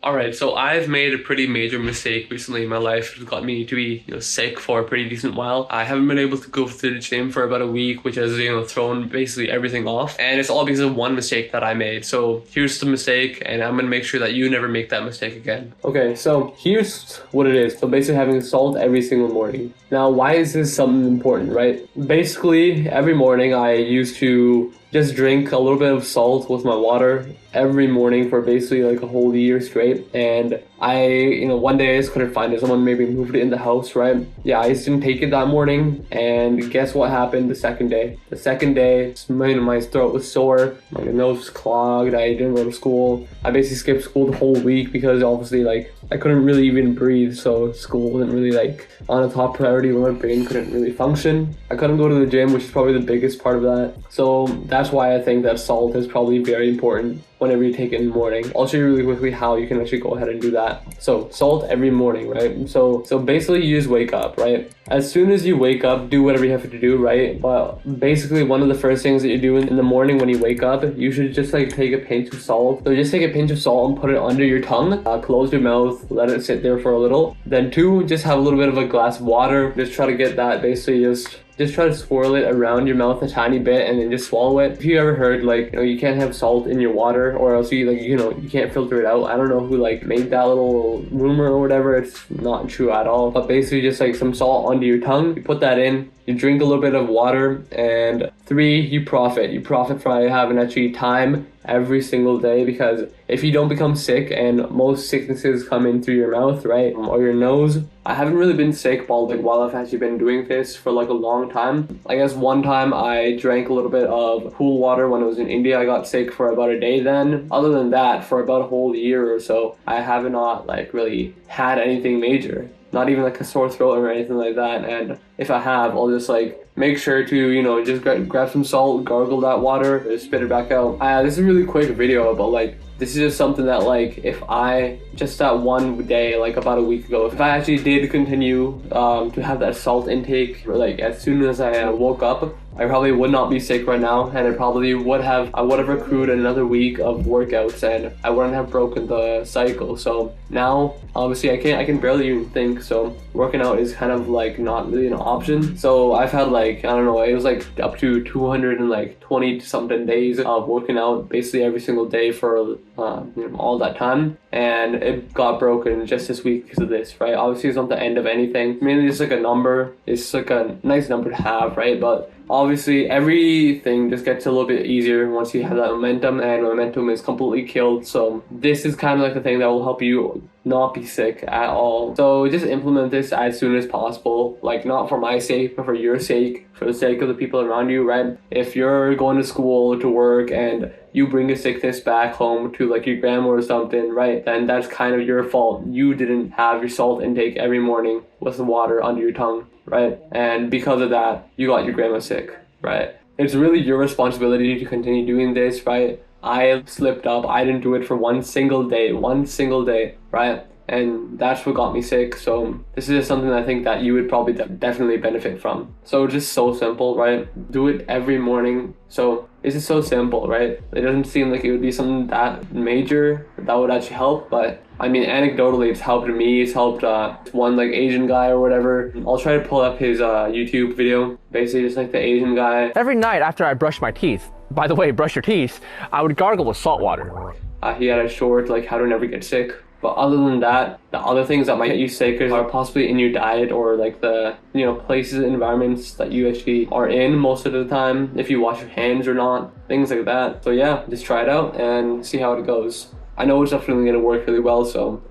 Alright, so I've made a pretty major mistake recently in my life. It's got me to be, sick for a pretty decent while. I haven't been able to go to the gym for about a week, which has, thrown basically everything off. And it's all because of one mistake that I made. So here's the mistake, and I'm gonna make sure that you never make that mistake again. Okay, so here's what it is. So basically having salt every single morning. Now, why is this something important, right? Basically, every morning I used to just drink a little bit of salt with my water every morning for basically like a whole year straight. And I, one day I just couldn't find it. Someone maybe moved it in the house, right? Yeah, I just didn't take it that morning. And guess what happened the second day? The second day, my throat was sore, my nose was clogged, I didn't go to school. I basically skipped school the whole week because obviously like I couldn't really even breathe, so school wasn't really like on a top priority when my brain couldn't really function. I couldn't go to the gym, which is probably the biggest part of that. So that's why I think that salt is probably very important whenever you take it in the morning. I'll show you really quickly how you can actually go ahead and do that. So salt every morning, right? So basically you just wake up, right? As soon as you wake up, do whatever you have to do, right? But basically one of the first things that you do in the morning when you wake up, you should just like take a pinch of salt. So just take a pinch of salt and put it under your tongue, close your mouth, let it sit there for a little. Then two, just have a little bit of a glass of water. Just try to get that basically just try to swirl it around your mouth a tiny bit and then just swallow it. If you ever heard like, you can't have salt in your water or else you can't filter it out. I don't know who like made that little rumor or whatever. It's not true at all. But basically just like some salt under your tongue, you put that in, you drink a little bit of water, and 3, you profit. You profit from having actually time every single day, because if you don't become sick, and most sicknesses come in through your mouth, right, or your nose. I haven't really been sick while I've actually been doing this for like a long time. I guess one time I drank a little bit of pool water when I was in India. I got sick for about a day then. Other than that, for about a whole year or so, I have not like really had anything major. Not even like a sore throat or anything like that. And if I have, I'll just like make sure to, just grab some salt, gargle that water, just spit it back out. This is a really quick video, but like, this is just something that like, if I, just that one day, like about a week ago, if I actually did continue to have that salt intake, or like as soon as I woke up, I probably would not be sick right now, and I would have accrued another week of workouts, and I wouldn't have broken the cycle. So now, obviously, I can barely even think. So working out is kind of like not really an option. So I've had like, I don't know, it was like up to 220 something days of working out basically every single day for all that time, and it got broken just this week because of this, right? Obviously, it's not the end of anything. Mainly just like a number. It's like a nice number to have, right? But obviously, everything just gets a little bit easier once you have that momentum, and momentum is completely killed. So this is kind of like the thing that will help you not be sick at all. So just implement this as soon as possible, like not for my sake, but for your sake, for the sake of the people around you, right? If you're going to school, to work, and you bring a sickness back home to like your grandma or something, right, then that's kind of your fault. You didn't have your salt intake every morning with the water under your tongue, right? And because of that, you got your grandma sick, right? It's really your responsibility to continue doing this, right? I slipped up. I didn't do it for one single day, right? And that's what got me sick. So this is just something I think that you would probably definitely benefit from. So just so simple, right? Do it every morning. So it's just so simple, right? It doesn't seem like it would be something that major that would actually help, but I mean, anecdotally, it's helped me. It's helped one like Asian guy or whatever. I'll try to pull up his YouTube video. Basically, just like the Asian guy. Every night after I brush my teeth, by the way, brush your teeth, I would gargle with salt water. He had a short, like, how to never get sick. But other than that, the other things that might get you sick are possibly in your diet, or like the, places, environments that you actually are in most of the time, if you wash your hands or not, things like that. So yeah, just try it out and see how it goes. I know it's definitely going to work really well, so